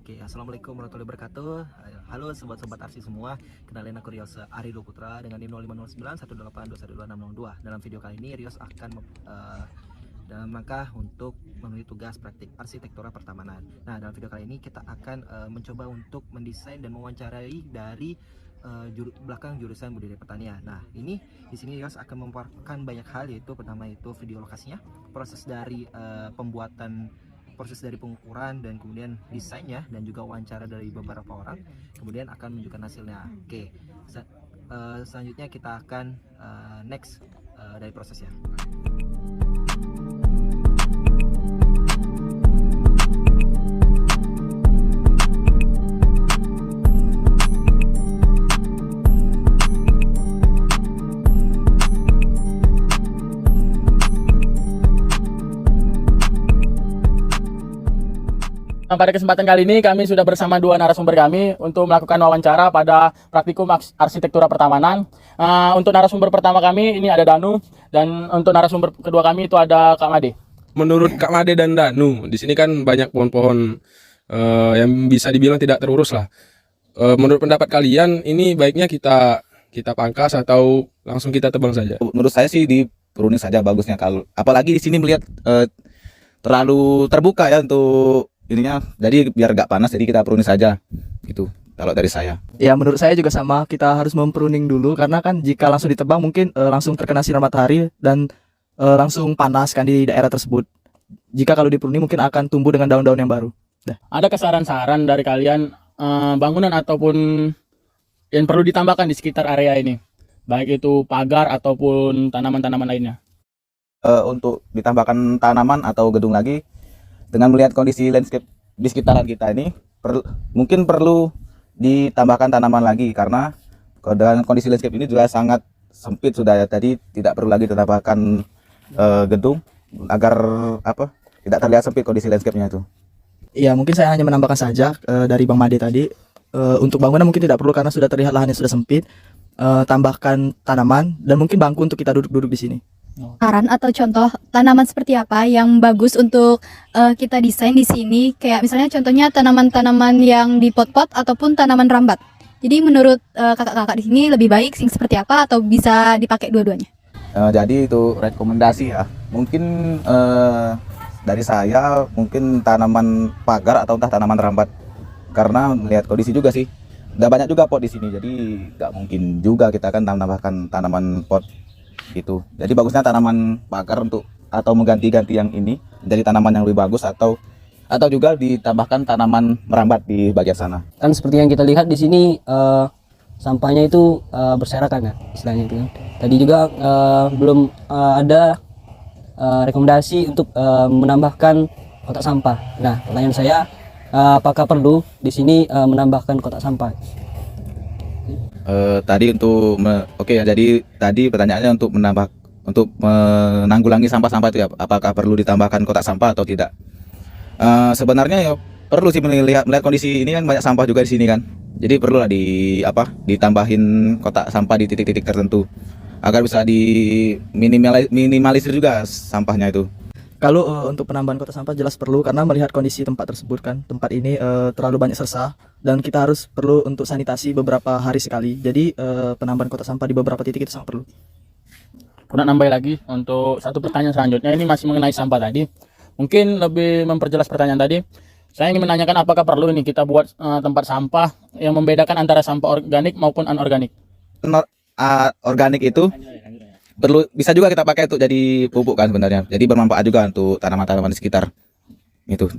Oke, assalamualaikum warahmatullahi wabarakatuh. Halo sobat-sobat arsi semua. Kenalin aku Rios Arido Putra dengan NIM 050918212602. Dalam video kali ini Rios akan dalam rangka untuk memenuhi tugas praktik arsitektura pertamanan. Nah, dalam video kali ini kita akan mencoba untuk mendesain dan mewawancarai dari belakang jurusan budidaya pertanian. Nah, ini di sini Rios akan memaparkan banyak hal, yaitu pertama itu video lokasinya, proses dari proses dari pengukuran dan kemudian desainnya, dan juga wawancara dari beberapa orang, kemudian akan menunjukkan hasilnya. Oke, selanjutnya kita akan next dari prosesnya. Pada kesempatan kali ini kami sudah bersama dua narasumber kami untuk melakukan wawancara pada praktikum arsitektura pertamanan. Untuk narasumber pertama kami ini ada Danu, dan untuk narasumber kedua kami itu ada Kak Made. Menurut Kak Made dan Danu, di sini kan banyak pohon-pohon yang bisa dibilang tidak terurus lah. Menurut pendapat kalian, ini baiknya kita pangkas atau langsung kita tebang saja? Menurut saya sih diturunin saja bagusnya, kalau apalagi di sini melihat terlalu terbuka ya untuk ininya, jadi biar gak panas, jadi kita pruning saja gitu kalau dari saya. Ya, menurut saya juga sama, kita harus mempruning dulu, karena kan jika langsung ditebang mungkin langsung terkena sinar matahari dan langsung panas kan di daerah tersebut. Jika kalau dipruning mungkin akan tumbuh dengan daun-daun yang baru. Ada saran-saran dari kalian bangunan ataupun yang perlu ditambahkan di sekitar area ini, baik itu pagar ataupun tanaman-tanaman lainnya? Untuk ditambahkan tanaman atau gedung lagi, dengan melihat kondisi landscape di sekitaran kita ini, mungkin perlu ditambahkan tanaman lagi, karena dengan kondisi landscape ini juga sangat sempit sudah ya, tadi tidak perlu lagi ditambahkan gedung agar tidak terlihat sempit kondisi landscape-nya itu. Ya, mungkin saya hanya menambahkan saja dari Bang Made tadi, untuk bangunan mungkin tidak perlu karena sudah terlihat lahannya sudah sempit. Tambahkan tanaman dan mungkin bangku untuk kita duduk-duduk di sini. Saran atau contoh tanaman seperti apa yang bagus untuk kita desain di sini, kayak misalnya contohnya tanaman-tanaman yang di pot-pot ataupun tanaman rambat. Jadi menurut kakak-kakak di sini lebih baik seperti apa, atau bisa dipakai dua-duanya? Jadi itu rekomendasi ya, mungkin dari saya mungkin tanaman pagar atau entah tanaman rambat, karena melihat kondisi juga sih, udah banyak juga pot di sini, jadi nggak mungkin juga kita kan tambahkan tanaman pot gitu. Jadi bagusnya tanaman pagar untuk atau mengganti-ganti yang ini menjadi tanaman yang lebih bagus, atau juga ditambahkan tanaman merambat di bagian sana. Kan seperti yang kita lihat di sini sampahnya itu berserakan ya istilahnya itu kan. Tadi juga belum ada rekomendasi untuk menambahkan kotak sampah. Nah, pertanyaan saya, apakah perlu di sini menambahkan kotak sampah? Tadi untuk ya, jadi tadi pertanyaannya untuk menanggulangi sampah-sampah itu ya, apakah perlu ditambahkan kotak sampah atau tidak? Sebenarnya ya perlu sih, melihat kondisi ini kan banyak sampah juga di sini kan. Jadi perlu lah ditambahin kotak sampah di titik-titik tertentu agar bisa minimalisir juga sampahnya itu. Kalau untuk penambahan kotak sampah jelas perlu, karena melihat kondisi tempat tersebut kan, tempat ini terlalu banyak sersah dan kita harus perlu untuk sanitasi beberapa hari sekali. Jadi penambahan kotak sampah di beberapa titik itu sangat perlu. Kurang nambah lagi untuk satu pertanyaan selanjutnya, ini masih mengenai sampah tadi. Mungkin lebih memperjelas pertanyaan tadi, saya ingin menanyakan apakah perlu ini kita buat tempat sampah yang membedakan antara sampah organik maupun anorganik? Organik itu perlu, bisa juga kita pakai untuk jadi pupuk kan sebenarnya, jadi bermanfaat juga untuk tanaman-tanaman di sekitar itu.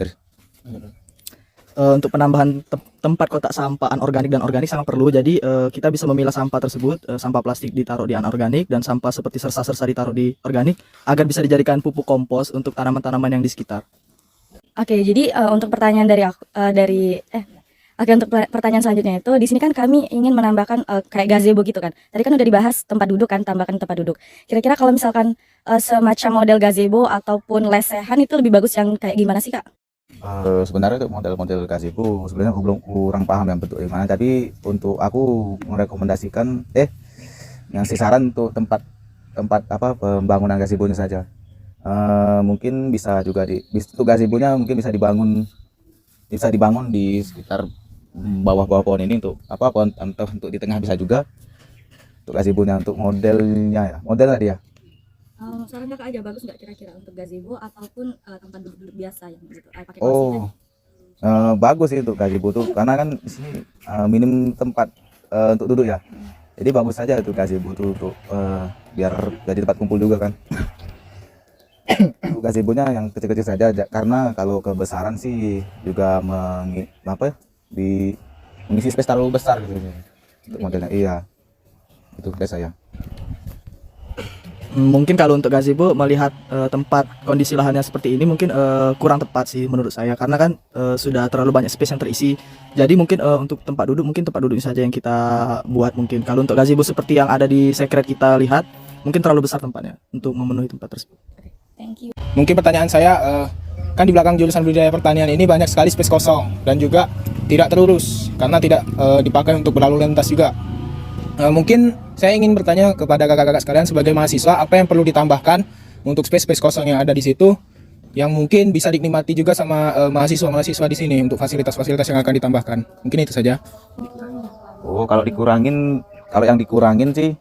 Untuk penambahan tempat kotak sampah anorganik dan organik sangat perlu. Jadi kita bisa memilah sampah tersebut, sampah plastik ditaruh di anorganik dan sampah seperti sersa-sersa ditaruh di organik, agar bisa dijadikan pupuk kompos untuk tanaman-tanaman yang di sekitar. Oke, jadi untuk pertanyaan untuk pertanyaan selanjutnya itu, di sini kan kami ingin menambahkan kayak gazebo gitu kan. Tadi kan udah dibahas tempat duduk kan, tambahkan tempat duduk. Kira-kira kalau misalkan semacam model gazebo ataupun lesehan itu lebih bagus yang kayak gimana sih, Kak? Sebenarnya untuk model-model gazebo sebenarnya aku belum kurang paham yang bentuk gimana, tapi untuk aku merekomendasikan yang saran untuk tempat pembangunan gazebo-nya saja. Mungkin bisa juga untuk gazebo-nya mungkin bisa dibangun bisa dibangun di sekitar bawah-bawah pohon ini untuk apa, pohon entah untuk di tengah bisa juga untuk gazebo-nya, untuk modelnya ya, model tadi ya. Saran kakak aja bagus nggak kira-kira untuk gazebo ataupun tempat duduk-duduk biasa yang gitu pakai kursi Oh, bagus sih untuk gazebo tuh, karena kan di sini minim tempat untuk duduk ya. Jadi bagus saja itu gazebo tuh untuk biar jadi tempat kumpul juga kan. Untuk gazebo-nya yang kecil-kecil saja karena kalau kebesaran sih juga apa di mengisi space terlalu besar gitu untuk modelnya. Iya. Itu guys saya. Mungkin kalau untuk gazebo melihat tempat kondisi lahannya seperti ini mungkin kurang tepat sih menurut saya, karena kan sudah terlalu banyak space yang terisi. Jadi mungkin untuk tempat duduk mungkin tempat duduk saja yang kita buat mungkin. Kalau untuk gazebo seperti yang ada di secret kita lihat mungkin terlalu besar tempatnya untuk memenuhi tempat tersebut. thank you. Mungkin pertanyaan saya, kan di belakang jurusan budidaya pertanian ini banyak sekali space kosong dan juga tidak terurus karena tidak dipakai untuk berlalu lintas juga. Mungkin saya ingin bertanya kepada kakak-kakak sekalian sebagai mahasiswa, apa yang perlu ditambahkan untuk space kosong yang ada di situ yang mungkin bisa dinikmati juga sama mahasiswa-mahasiswa di sini untuk fasilitas-fasilitas yang akan ditambahkan. Mungkin itu saja. Oh, kalau yang dikurangin sih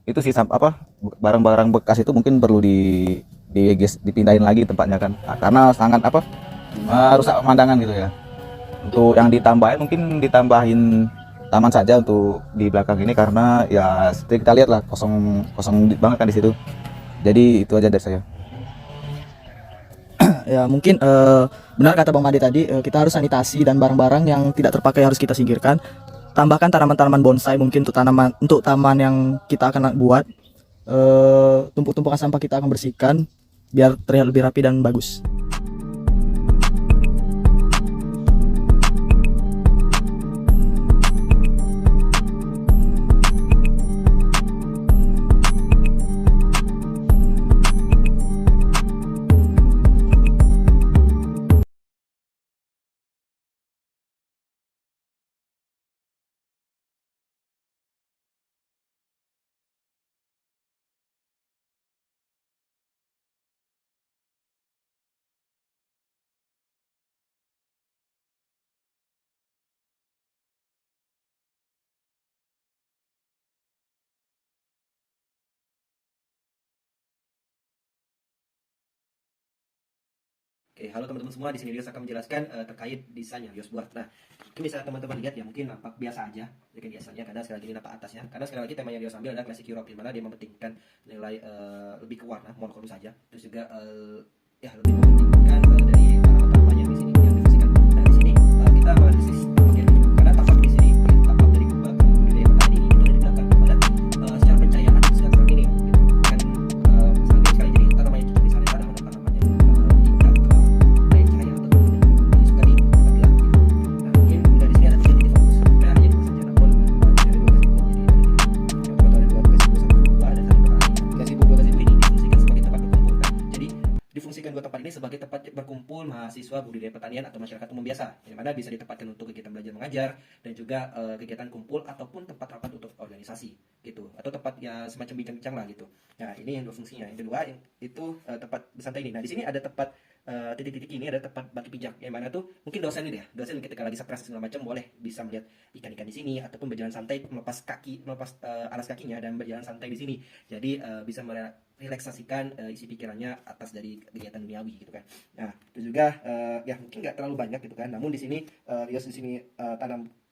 itu sih apa barang-barang bekas itu mungkin perlu dipindahin lagi tempatnya kan. Nah, karena sangat apa rusak pemandangan gitu ya. Untuk yang ditambahin mungkin ditambahin taman saja untuk di belakang ini, karena ya seperti kita lihat lah kosong banget kan di situ. Jadi itu aja dari saya. Ya mungkin benar kata Bang Made tadi, kita harus sanitasi dan barang-barang yang tidak terpakai harus kita singkirkan. Tambahkan tanaman-tanaman bonsai mungkin untuk taman yang kita akan buat. Tumpuk-tumpukan sampah kita akan bersihkan biar terlihat lebih rapi dan bagus. Oke, halo teman-teman semua. Di sini Rios akan menjelaskan terkait desain yang Rios buat. Nah, mungkin bisa teman-teman lihat ya, mungkin nampak biasa aja dengan biasanya, karena sekali lagi ini nampak atasnya. Karena sekali lagi tema yang Rios ambil adalah Classic Europe, di mana dia mementingkan nilai lebih ke warna monokrom saja. Terus juga ya lebih mementingkan dari tanaman-tanaman yang di sini yang difungsikan. Nah, di sini kita menganalisis tapak yang karena tapak di sini tapak dari budidaya petani ini itu ada di belakang, pada secara pencahayaan sangat minim. Kan sangat sekali, jadi tanaman yang cocok di sana adalah tanaman yang dua tempat ini sebagai tempat berkumpul mahasiswa budidaya pertanian atau masyarakat umum biasa, yang mana bisa ditempatkan untuk kegiatan belajar mengajar dan juga kegiatan kumpul ataupun tempat rapat untuk organisasi gitu, atau tempat ya semacam bincang-bincang lah gitu. Nah, ini yang dua fungsinya. Yang kedua itu tempat bersantai ini. Nah, di sini ada tempat titik-titik ini ada tempat batu pijak, yang mana tuh mungkin dosen ini ya, dosen ketika lagi stres segala macam boleh bisa melihat ikan-ikan di sini ataupun berjalan santai melepas alas kakinya dan berjalan santai di sini. Jadi bisa relaksasikan isi pikirannya atas dari kegiatan duniawi gitu kan. Nah, itu juga ya mungkin nggak terlalu banyak gitu kan. Namun di sini Rios di sini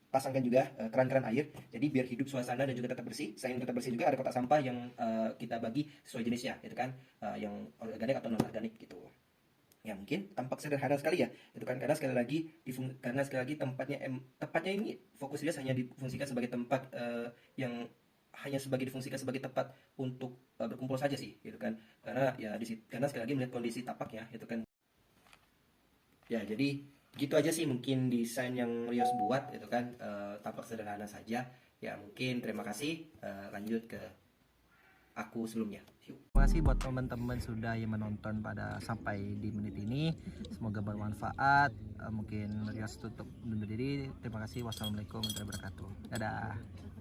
pasangkan juga keran-keran air. Jadi biar hidup suasana dan juga tetap bersih. Selain tetap bersih juga ada kotak sampah yang kita bagi sesuai jenisnya gitu kan. Yang organik atau non organik gitu. Ya mungkin tampak sederhana sekali ya, itu kan karena sekali lagi tempatnya ini fokus dia hanya difungsikan sebagai tempat yang hanya difungsikan sebagai tempat untuk berkumpul saja sih gitu kan, karena ya karena sekali lagi melihat kondisi tapaknya itu kan. Ya jadi gitu aja sih mungkin desain yang Rios buat itu kan, tampak sederhana saja ya. Mungkin terima kasih, lanjut ke aku sebelumnya. Terima kasih buat teman-teman sudah yang menonton sampai di menit ini. Semoga bermanfaat. Mungkin Rios tutup undur diri. Terima kasih. Wassalamualaikum warahmatullahi wabarakatuh. Dadah.